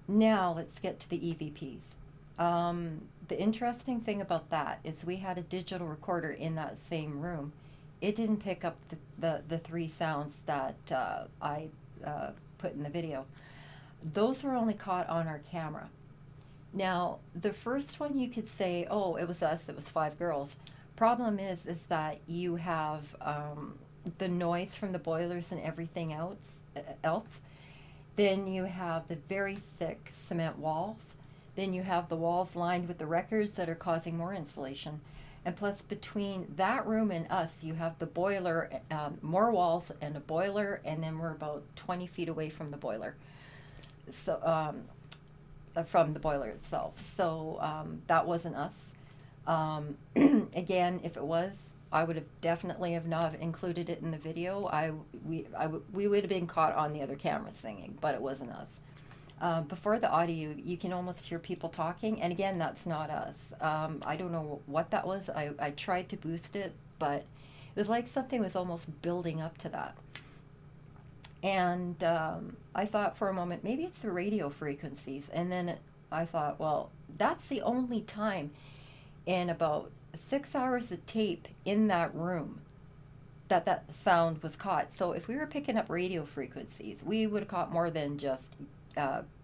Now let's get to the EVPs. The interesting thing about that is we had a digital recorder in that same room. It didn't pick up the 3 sounds that I put in the video. Those were only caught on our camera. Now, the first one you could say, oh, it was us, it was 5 girls. Problem is that you have the noise from the boilers and everything else. Then you have the very thick cement walls. Then you have the walls lined with the records that are causing more insulation. And plus, between that room and us, you have the boiler, more walls and a boiler, and then we're about 20 feet away from the boiler. So, from the boiler itself. So that wasn't us. Again, if it was, I would have definitely have not included it in the video. We would have been caught on the other camera singing, but it wasn't us. Before the audio, you can almost hear people talking, and again, that's not us. I don't know what that was. I tried to boost it, but it was like something was almost building up to that. And I thought for a moment, maybe it's the radio frequencies. And then I thought, well, that's the only time in about 6 hours of tape in that room that sound was caught. So if we were picking up radio frequencies, we would have caught more than just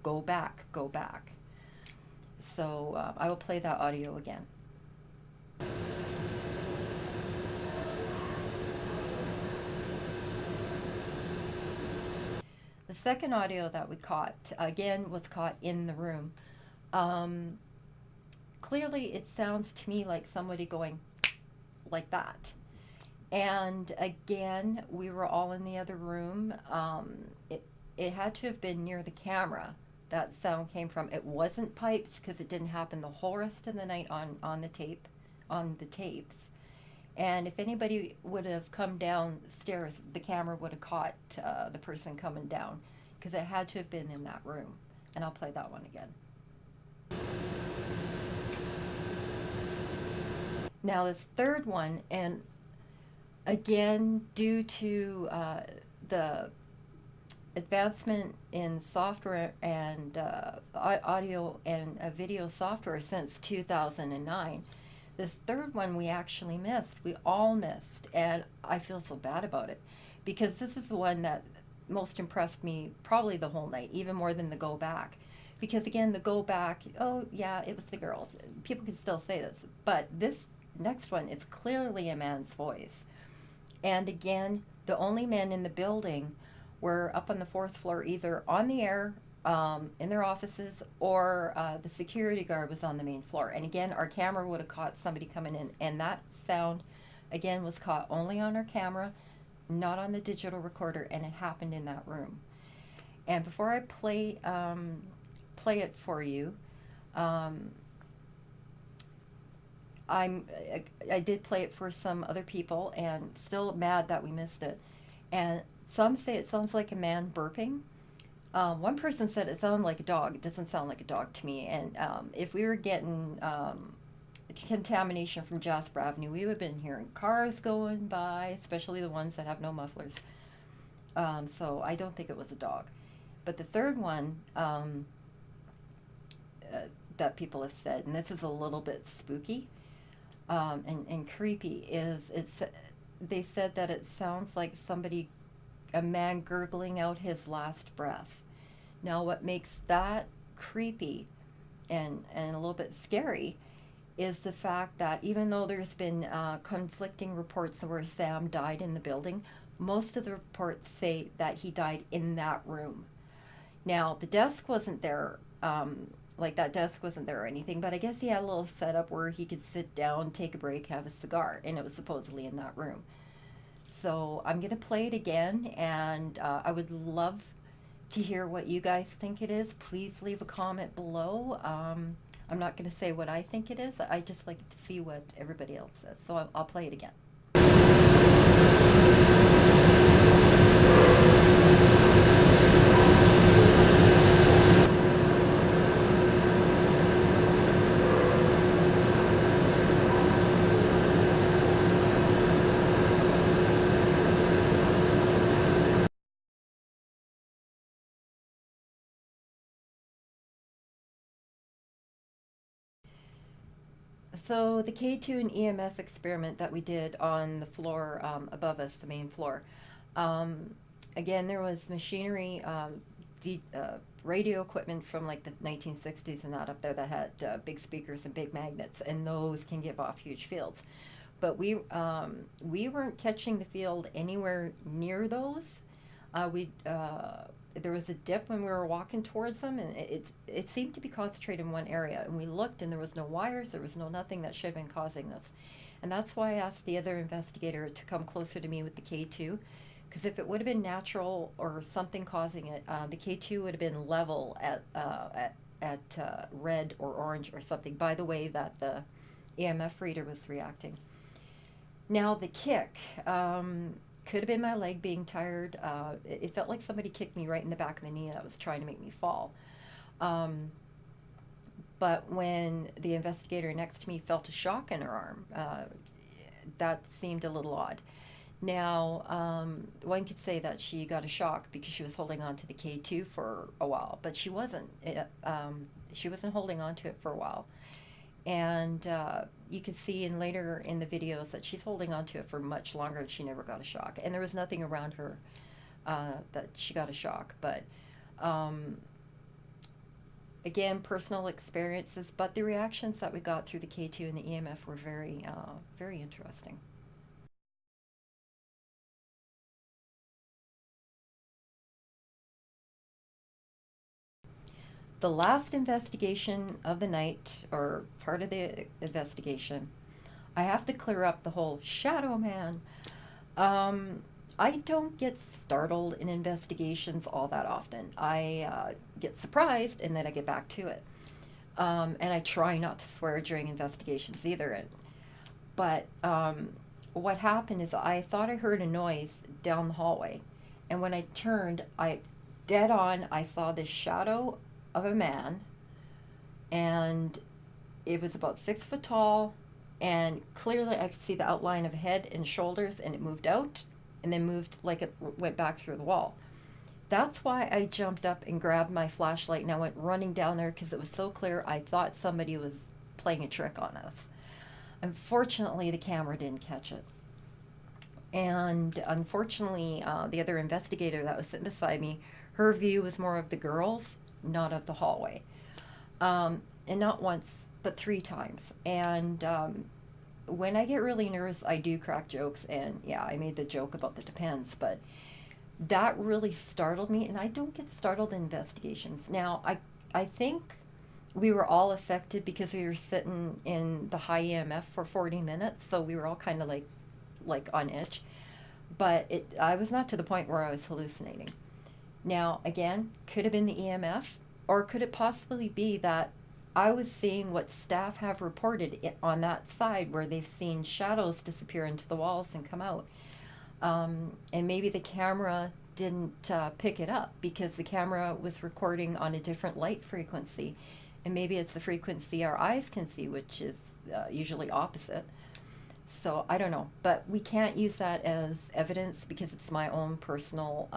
go back, go back. So I will play that audio again. The second audio that we caught, again, was caught in the room. Clearly, it sounds to me like somebody going like that. And again, we were all in the other room. It had to have been near the camera that sound came from. It wasn't pipes because it didn't happen the whole rest of the night on the tapes. And if anybody would have come downstairs, the camera would have caught the person coming down because it had to have been in that room. And I'll play that one again. Now this third one, and again, due to the advancement in software and audio and video software since 2009, this third one we actually missed. We all missed, and I feel so bad about it because this is the one that most impressed me probably the whole night, even more than the go back. Because again, the go back, oh yeah, it was the girls. People could still say this, but this next one, it's clearly a man's voice. And again, the only men in the building were up on the 4th floor, either on the air, in their offices, or the security guard was on the main floor. And again, our camera would have caught somebody coming in, and that sound, again, was caught only on our camera, not on the digital recorder, and it happened in that room. And before I play it for you, I did play it for some other people, and still mad that we missed it. And some say it sounds like a man burping. One person said it sounded like a dog. It doesn't sound like a dog to me. And if we were getting contamination from Jasper Avenue, we would have been hearing cars going by, especially the ones that have no mufflers. So I don't think it was a dog. But the third one that people have said, and this is a little bit spooky and creepy, is they said that it sounds like a man gurgling out his last breath. Now, what makes that creepy and a little bit scary is the fact that even though there's been conflicting reports where Sam died in the building, most of the reports say that he died in that room. Now, the desk wasn't there, that desk wasn't there or anything, but I guess he had a little setup where he could sit down, take a break, have a cigar, and it was supposedly in that room. So I'm going to play it again, and I would love to hear what you guys think it is. Please leave a comment below. I'm not going to say what I think it is. I just like to see what everybody else says. So I'll play it again. So the K2 and EMF experiment that we did on the floor above us, the main floor, again, there was machinery, radio equipment from like the 1960s and that up there that had big speakers and big magnets, and those can give off huge fields. But we weren't catching the field anywhere near those. There was a dip when we were walking towards them, and it seemed to be concentrated in one area. And we looked, and there was no wires, there was no nothing that should have been causing this. And that's why I asked the other investigator to come closer to me with the K2, because if it would have been natural or something causing it, the K2 would have been level at red or orange or something, by the way that the EMF reader was reacting. Now the kick could have been my leg being tired. It felt like somebody kicked me right in the back of the knee that was trying to make me fall. But when the investigator next to me felt a shock in her arm, that seemed a little odd. Now, one could say that she got a shock because she was holding on to the K2 for a while, but she wasn't. She wasn't holding on to it for a while. And you can see later in the videos that she's holding on to it for much longer and she never got a shock. And there was nothing around her that she got a shock. But again, personal experiences, but the reactions that we got through the K2 and the EMF were very, very interesting. The last investigation of the night, or part of the investigation, I have to clear up the whole shadow man. I don't get startled in investigations all that often. I get surprised and then I get back to it. And I try not to swear during investigations either. But what happened is I thought I heard a noise down the hallway. And when I turned, dead on, I saw this shadow of a man, and it was about 6 foot tall, and clearly I could see the outline of head and shoulders, and it moved out and then moved like it went back through the wall. That's why I jumped up and grabbed my flashlight and I went running down there because it was so clear I thought somebody was playing a trick on us. Unfortunately, the camera didn't catch it. And unfortunately, the other investigator that was sitting beside me, her view was more of the girls, not of the hallway. And not once, but 3 times. And when I get really nervous, I do crack jokes. And yeah, I made the joke about the depends, but that really startled me. And I don't get startled in investigations. Now, I think we were all affected because we were sitting in the high EMF for 40 minutes. So we were all kind of like on edge. But I was not to the point where I was hallucinating. Now, again, could have been the EMF, or could it possibly be that I was seeing what staff have reported on that side where they've seen shadows disappear into the walls and come out. And maybe the camera didn't pick it up because the camera was recording on a different light frequency. And maybe it's the frequency our eyes can see, which is usually opposite. So I don't know, but we can't use that as evidence because it's my own personal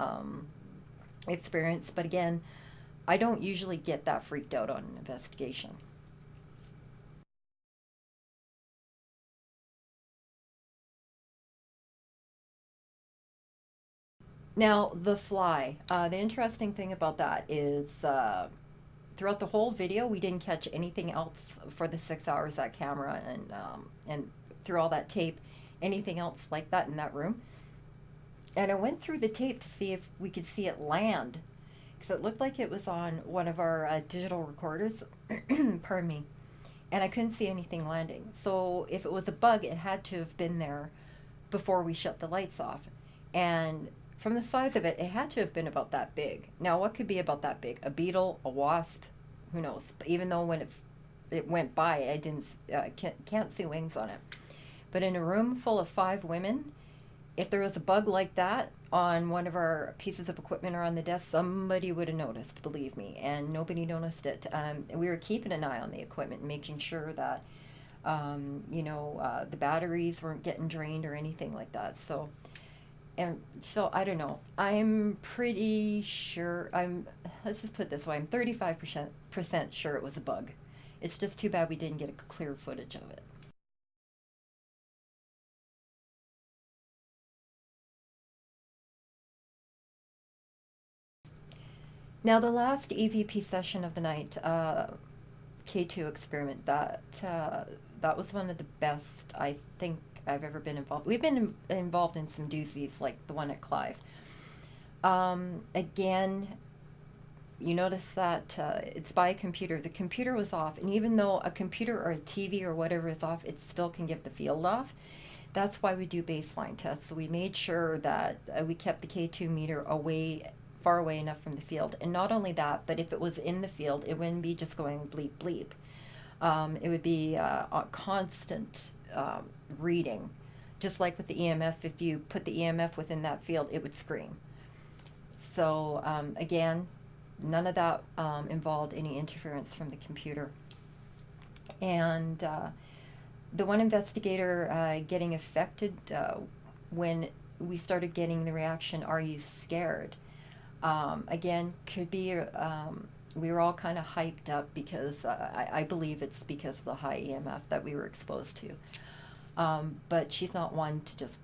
experience. But again, I don't usually get that freaked out on an investigation. Now, the fly. The interesting thing about that is throughout the whole video, we didn't catch anything else for the 6 hours that camera and through all that tape, anything else like that in that room. And I went through the tape to see if we could see it land, because it looked like it was on one of our digital recorders, pardon me, and I couldn't see anything landing. So if it was a bug, it had to have been there before we shut the lights off. And from the size of it, it had to have been about that big. Now, what could be about that big? A beetle, a wasp, who knows? But even though when it went by, I can't see wings on it. But in a room full of 5 women, if there was a bug like that on one of our pieces of equipment or on the desk, somebody would have noticed, believe me, and nobody noticed it. We were keeping an eye on the equipment, making sure that, the batteries weren't getting drained or anything like that. So I don't know. I'm pretty sure, let's just put it this way, I'm 35% sure it was a bug. It's just too bad we didn't get a clear footage of it. Now, the last EVP session of the night, K2 experiment, that was one of the best I think I've ever been involved. We've been involved in some doozies like the one at Clive. Again, you notice that it's by a computer. The computer was off, and even though a computer or a TV or whatever is off, it still can give the field off. That's why we do baseline tests. So we made sure that we kept the K2 meter away, far away enough from the field. And not only that, but if it was in the field, it wouldn't be just going bleep bleep. It would be a constant reading. Just like with the EMF, if you put the EMF within that field, it would scream. So again, none of that involved any interference from the computer. And the one investigator getting affected when we started getting the reaction, "Are you scared?" Again, could be we were all kind of hyped up because I believe it's because of the high EMF that we were exposed to. But she's not one to just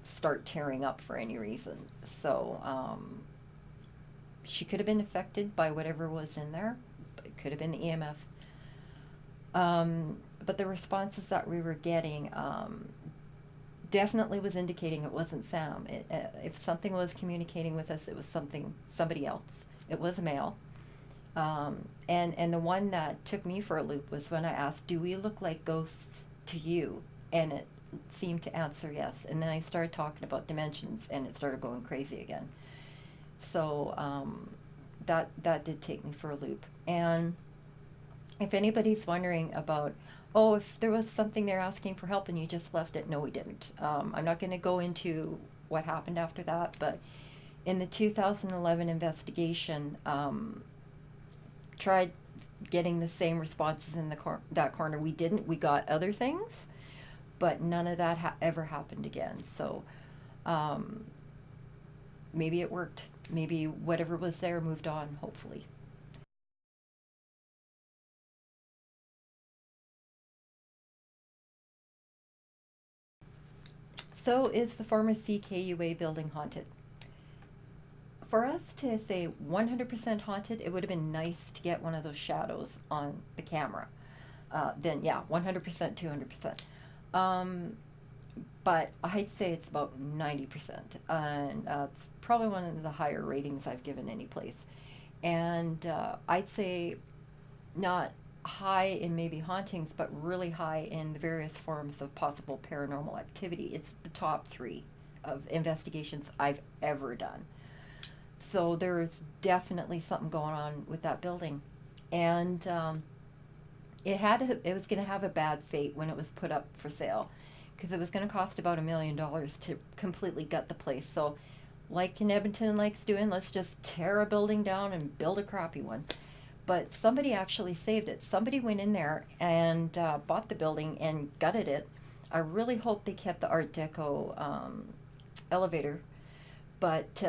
start tearing up for any reason. So she could have been affected by whatever was in there. It could have been the EMF. But the responses that we were getting definitely was indicating it wasn't Sam. If something was communicating with us, it was somebody else. It was a male. And the one that took me for a loop was when I asked, "Do we look like ghosts to you?" And it seemed to answer yes. And then I started talking about dimensions, and it started going crazy again. So that did take me for a loop. And if anybody's wondering about, oh, if there was something they're asking for help and you just left it, no, we didn't. I'm not going to go into what happened after that, but in the 2011 investigation, tried getting the same responses in that corner. We didn't. We got other things, but none of that ever happened again. So maybe it worked. Maybe whatever was there moved on, hopefully. So is the former CKUA building haunted? For us to say 100% haunted, it would have been nice to get one of those shadows on the camera. Then yeah, 100%, 200%. But I'd say it's about 90%. And it's probably one of the higher ratings I've given any place. And I'd say not high in maybe hauntings, but really high in the various forms of possible paranormal activity. It's the top 3 of investigations I've ever done. So there's definitely something going on with that building. And it was going to have a bad fate when it was put up for sale, because it was going to cost about $1 million to completely gut the place. So like in Edmonton likes doing, let's just tear a building down and build a crappy one. But somebody actually saved it. Somebody went in there and bought the building and gutted it. I really hope they kept the Art Deco elevator. But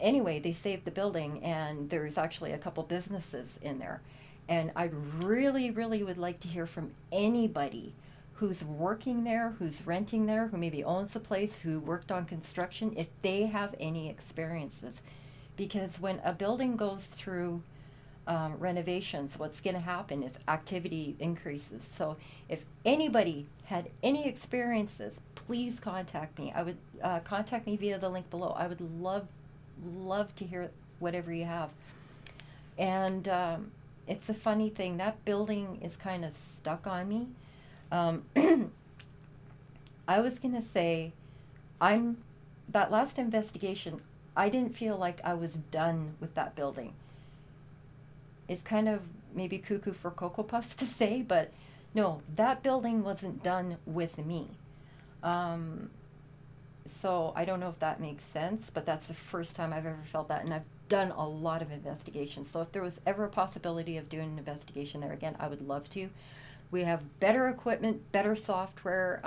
anyway, they saved the building, and there's actually a couple businesses in there. And I really, really would like to hear from anybody who's working there, who's renting there, who maybe owns a place, who worked on construction, if they have any experiences. Because when a building goes through renovations, what's going to happen is activity increases. So if anybody had any experiences, please contact me. I would contact me via the link below. I would love to hear whatever you have. And it's a funny thing, that building is kind of stuck on me. I was going to say, that last investigation, I didn't feel like I was done with that building. It's kind of maybe cuckoo for Cocoa Puffs to say, but no, that building wasn't done with me. So I don't know if that makes sense, but that's the first time I've ever felt that, and I've done a lot of investigations. So if there was ever a possibility of doing an investigation there again, I would love to. We have better equipment, better software,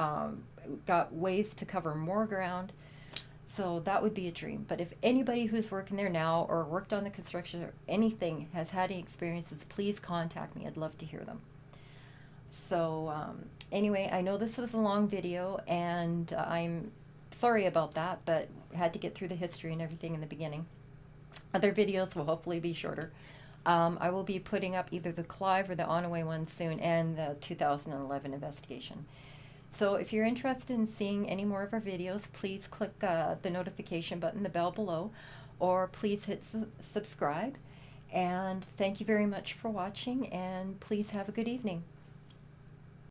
got ways to cover more ground. So that would be a dream. But if anybody who's working there now or worked on the construction or anything has had any experiences, please contact me. I'd love to hear them. So anyway, I know this was a long video, and I'm sorry about that, but had to get through the history and everything in the beginning. Other videos will hopefully be shorter. I will be putting up either the Clive or the Onaway one soon, and the 2011 investigation. So if you're interested in seeing any more of our videos, please click the notification button, the bell below, or please hit subscribe. And thank you very much for watching, and please have a good evening.